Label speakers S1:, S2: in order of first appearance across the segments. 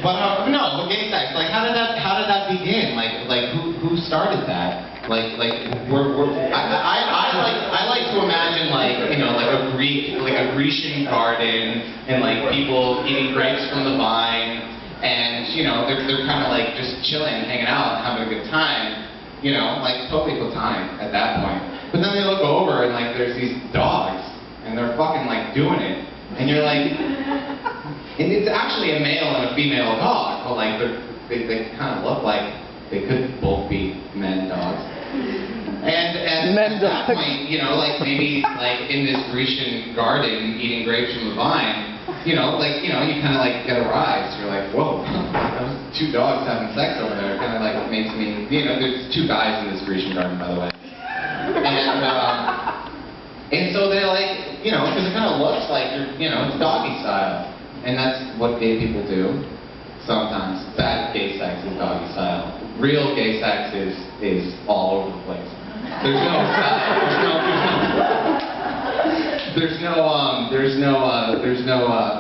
S1: But no, gay sex. Like, how did that begin? Like who started that? I like to imagine, like, you know, like a Grecian garden, and like people eating grapes from the vine, and you know they're kind of like just chilling, hanging out, having a good time, you know, like totally platonic at that point. But then they look over and like there's these dogs, and they're fucking like doing it, and you're like, and it's actually a male and a female dog, but like they kind of look like they could both be men dogs. And at that point, you know, like maybe like in this Grecian garden eating grapes from the vine, you know, you kind of like get a rise. You're like, whoa, those two dogs having sex over there. Kind of like makes me, you know, there's two guys in this Grecian garden, by the way. And so they like, you know, because it kind of looks like, you know, it's doggy style. And that's what gay people do sometimes. Bad gay sex is doggy style. Real gay sex is all over the place. There's no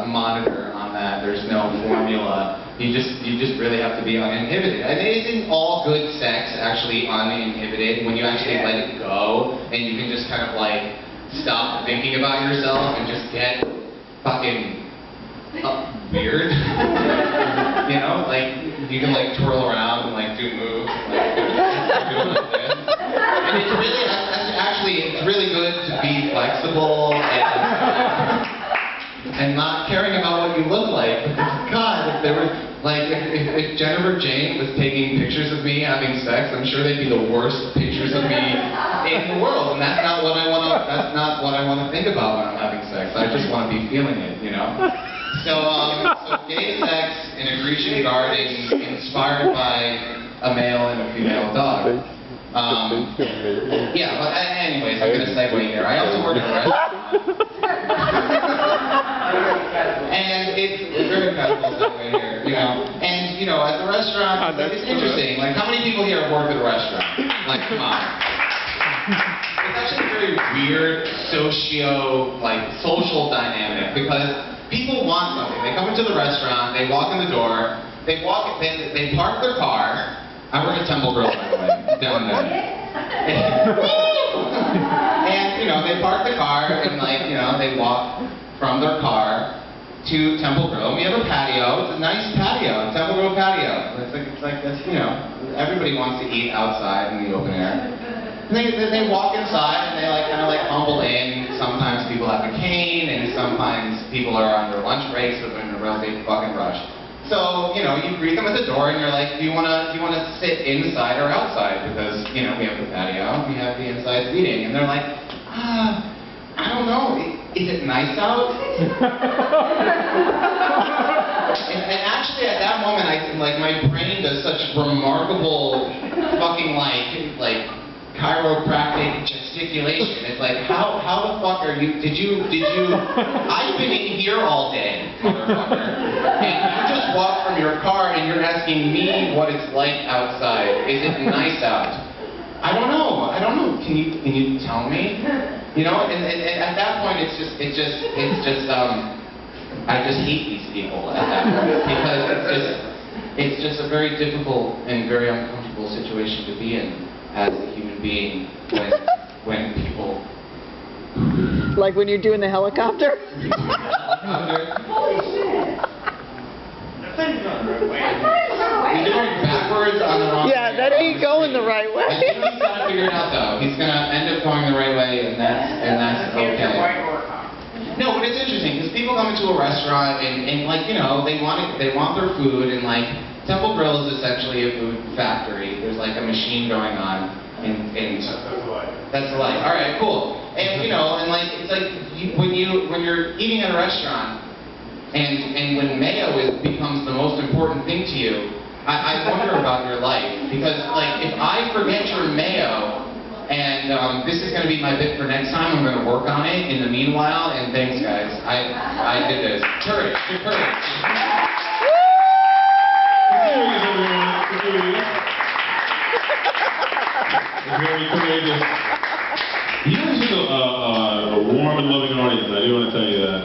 S1: monitor on that. There's no formula. You just really have to be uninhibited. And isn't all good sex actually uninhibited when you actually let it go and you can just kind of like stop thinking about yourself and just get fucking weird? You know, like you can like twirl around and like do moves, like doing like this. And it's really, it's really good to be flexible and not caring about what you look like. God, if there was, like, if Jennifer Jane was taking pictures of me having sex, I'm sure they'd be the worst pictures of me in the world. And that's not what I want to think about when I'm having sex. I just want to be feeling it, you know? So gay sex in a Grecian garden inspired by a male and a female dog. Yeah, but anyways, I'm going to segue here. I also work at a restaurant. And it's very casual segue here, you know. And, you know, at the restaurant, it's interesting. Like, how many people here have worked at a restaurant? Like, come on. It's actually a very weird social dynamic, because people want something. They come into the restaurant, they walk in the door, they park their car. I work at Temple Grill, by the way, down there. And, you know, they park the car and, like, you know, they walk from their car to Temple Grill. We have a patio. It's a nice patio, Temple Grill patio. It's like this, you know, everybody wants to eat outside in the open air. And they walk inside and they like kind of like humble in. Sometimes people have a cane, and sometimes people are on their lunch breaks, so they're in a real big fucking rush. So, you know, you greet them at the door and you're like, do you wanna sit inside or outside? Because, you know, we have the patio, we have the inside seating. And they're like, I don't know, is it nice out? and actually at that moment, my brain does such remarkable fucking like chiropractic gesticulation. It's like, how the fuck are you, I've been in here all day, motherfucker, and you just walked from your car and you're asking me what it's like outside. Is it nice out? I don't know, can you tell me? You know, and at that point I just hate these people at that point, because it's just a very difficult and very uncomfortable situation to be in as a human being when people...
S2: Like when you're doing the helicopter?
S1: Holy shit! You're doing backwards on the wrong way.
S2: Yeah, that ain't going the right way.
S1: I think he's got to figure it out though. He's going to end up going the right way, and that's okay. No, but it's interesting, because people come into a restaurant and like, you know, they want their food, and like, Temple Grill is essentially a food factory. There's like a machine going on, and that's the light. All right, cool. And you know, and like it's like when you're eating at a restaurant, and when mayo becomes the most important thing to you, I wonder about your life, because like if I forget your mayo, and this is going to be my bit for next time. I'm going to work on it in the meanwhile. And thanks, guys. I did this. Courage. Good courage.
S3: Very courageous. You have such a warm and loving audience. I do want to tell you that.